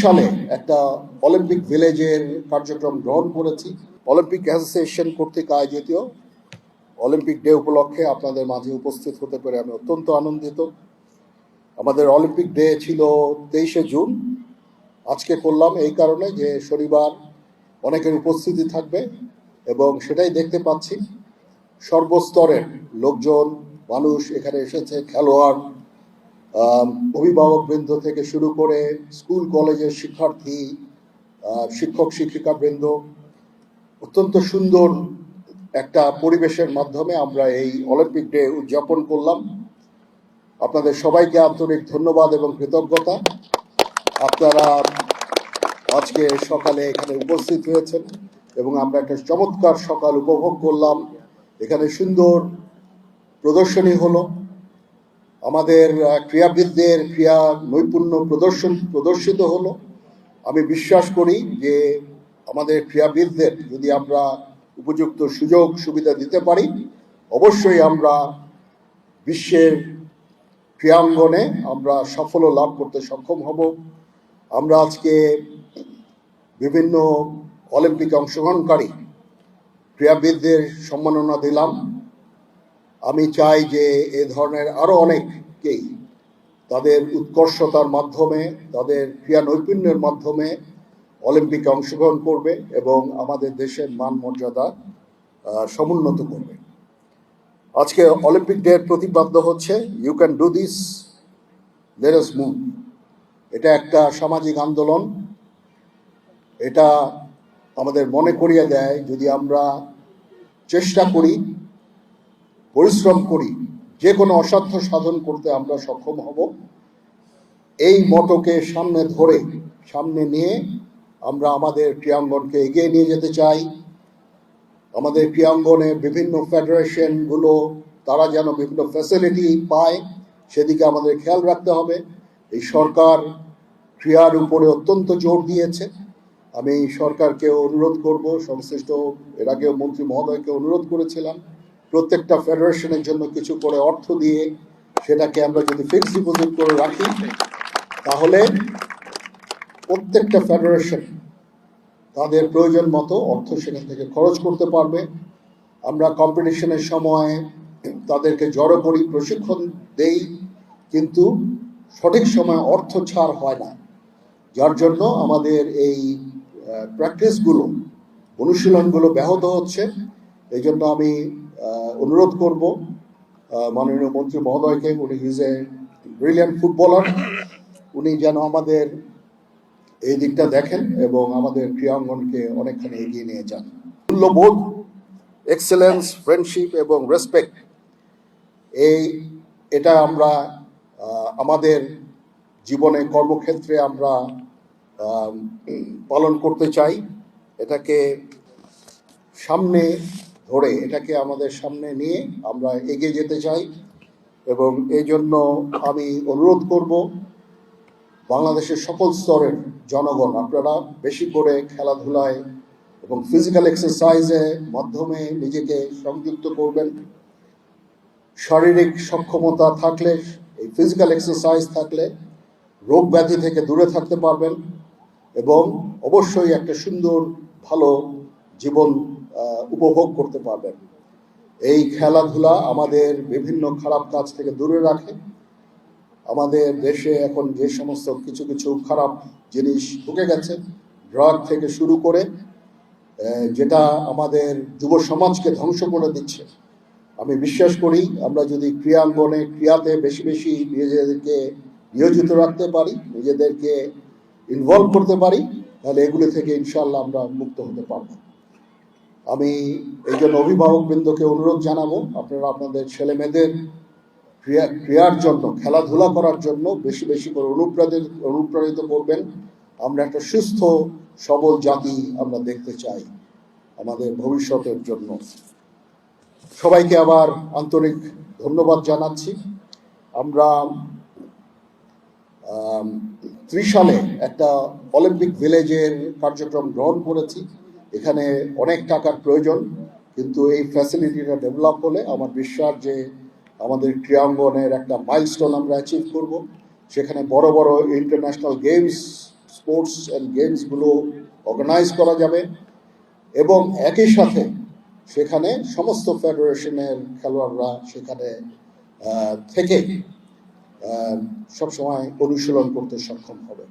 সালে একটা অলিম্পিক ভিলেজের কার্যক্রম গ্রহণ করেছি। অলিম্পিক অ্যাসোসিয়েশন কর্তৃক আয়োজিত অলিম্পিক ডে উপলক্ষে আপনাদের মাঝে উপস্থিত হতে পেরে আমি অত্যন্ত আনন্দিত। আমাদের অলিম্পিক ডে ছিল 23শে জুন। আজকে করলাম এই কারণে যে শনিবার অনেকের উপস্থিতি থাকবে এবং সেটাই দেখতে পাচ্ছি সর্বস্তরের লোকজন মানুষ এখানে এসেছে। খেলোয়াড়, অভিভাবকবৃন্দ থেকে শুরু করে স্কুল কলেজের শিক্ষার্থী, শিক্ষক শিক্ষিকা বৃন্দ, অত্যন্ত সুন্দর একটা পরিবেশের মাধ্যমে আমরা এই অলিম্পিক ডে উদযাপন করলাম। আপনাদের সবাইকে আন্তরিক ধন্যবাদ এবং কৃতজ্ঞতা। আপনারা আজকে সকালে এখানে উপস্থিত হয়েছেন এবং আমরা একটা চমৎকার সকাল উপভোগ করলাম। এখানে সুন্দর প্রদর্শনী হলো, আমাদের ক্রীড়াবিদদের ক্রীড়া নৈপুণ্য প্রদর্শিত হলো। আমি বিশ্বাস করি যে আমাদের ক্রীড়াবিদদের যদি আমরা উপযুক্ত সুযোগ সুবিধা দিতে পারি, অবশ্যই আমরা বিশ্বের ক্রীড়াঙ্গনে আমরা সাফল্য লাভ করতে সক্ষম হব। আমরা আজকে বিভিন্ন অলিম্পিকে অংশগ্রহণকারী ক্রীড়াবিদদের সম্মাননা দিলাম। আমি চাই যে এ ধরনের আরও অনেককেই তাদের উৎকর্ষতার মাধ্যমে, তাদের ক্রীড়া নৈপুণ্যের মাধ্যমে অলিম্পিকে অংশগ্রহণ করবে এবং আমাদের দেশের মান মর্যাদা সমুন্নত করবে। আজকে অলিম্পিক ডে এর প্রতিপাদ্য হচ্ছে you can do this, let us move. এটা একটা সামাজিক আন্দোলন। এটা আমাদের মনে করিয়ে দেয় যদি আমরা চেষ্টা করি, পরিশ্রম করি, যে কোনো অসাধ্য সাধন করতে আমরা সক্ষম হব। এই মতকে সামনে নিয়ে আমরা আমাদের ক্রীড়াঙ্গনকে এগিয়ে নিয়ে যেতে চাই। আমাদের ক্রীড়াঙ্গনে বিভিন্ন ফেডারেশনগুলো তারা যেন বিভিন্ন ফ্যাসিলিটি পায়, সেদিকে আমাদের খেয়াল রাখতে হবে। এই সরকার ক্রীড়ার উপরে অত্যন্ত জোর দিয়েছে। আমি সরকারকে অনুরোধ করব, সংশ্লিষ্ট এর আগেও মন্ত্রী মহোদয়কে অনুরোধ করেছিলাম, প্রত্যেকটা ফেডারেশনের জন্য কিছু করে অর্থ দিয়ে সেটাকে আমরা যদি ফিক্সড ডিপোজিট করে রাখি, তাহলে প্রত্যেকটা ফেডারেশন তাদের প্রয়োজন মতো অর্থ সেখান থেকে খরচ করতে পারবে। আমরা কম্পিটিশনের সময় তাদেরকে জড়ো করি, প্রশিক্ষণ দেই, কিন্তু সঠিক সময় অর্থ ছাড় হয় না, যার জন্য আমাদের এই প্র্যাকটিসগুলো, অনুশীলনগুলো ব্যাহত হচ্ছে। এই জন্য আমি অনুরোধ করব মাননীয় মন্ত্রী মহোদয়কে, উনি ইজ এ ব্রিলিয়ান্ট ফুটবলার, উনি যেন আমাদের এই দিকটা দেখেন এবং আমাদের ক্রীড়াঙ্গনকে অনেকখানি এগিয়ে নিয়ে যান। মূল্যবোধ, এক্সেলেন্স, ফ্রেন্ডশিপ এবং রেসপেক্ট, এটা আমরা আমাদের জীবনে কর্মক্ষেত্রে আমরা পালন করতে চাই। এটাকে সামনে ধরে, এটাকে আমাদের সামনে নিয়ে আমরা এগিয়ে যেতে চাই এবং এই জন্য আমি অনুরোধ করব বাংলাদেশের সকল স্তরের জনগণ, আপনারা বেশি করে খেলাধুলায় এবং ফিজিক্যাল এক্সারসাইজের মাধ্যমে নিজেকে সংযুক্ত করবেন। শারীরিক সক্ষমতা থাকলে, এই ফিজিক্যাল এক্সারসাইজ থাকলে রোগ ব্যাধি থেকে দূরে থাকতে পারবেন এবং অবশ্যই একটা সুন্দর ভালো জীবন উপভোগ করতে পারবেন। এই খেলাধুলা আমাদের বিভিন্ন খারাপ কাজ থেকে দূরে রাখে। আমাদের দেশে এখন যে সমস্ত কিছু খারাপ জিনিস ঢুকে গেছে, ড্রাগ থেকে শুরু করে, যেটা আমাদের যুব সমাজকে ধ্বংস করে দিচ্ছে, আমি বিশ্বাস করি আমরা যদি ক্রীড়াঙ্গনে ক্রীড়াতে বেশি বেশি নিজেদেরকে নিয়োজিত রাখতে পারি, নিজেদেরকে ইনভলভ করতে পারি, তাহলে এগুলো থেকে ইনশাল্লাহ আমরা মুক্ত হতে পারব। আমি এই জন্য অভিভাবকবৃন্দকে অনুরোধ জানাবো, আপনারা আপনাদের ছেলে মেয়েদের ক্রীড়ার জন্য, খেলাধুলা করার জন্য বেশি বেশি করে অনুপ্রাণিত করবেন। আমরা একটা সুস্থ সবল জাতি আমরা দেখতে চাই আমাদের ভবিষ্যতের জন্য। সবাইকে আবার আন্তরিক ধন্যবাদ জানাচ্ছি। আমরা 30 সালে একটা অলিম্পিক ভিলেজের কার্যক্রম গ্রহণ করেছি। এখানে অনেক টাকার প্রয়োজন, কিন্তু এই ফ্যাসিলিটিটা ডেভেলপ হলে আমার বিশ্বাস যে আমাদের ক্রীড়াঙ্গনের একটা মাইলস্টোন আমরা অ্যাচিভ করব। সেখানে বড় বড় ইন্টারন্যাশনাল গেমস স্পোর্টস অ্যান্ড গেমসগুলো অর্গানাইজ করা যাবে এবং একই সাথে সেখানে সমস্ত ফেডারেশনের খেলোয়াড়রা সেখানে থেকে সবসময় অনুশীলন করতে সক্ষম হবে।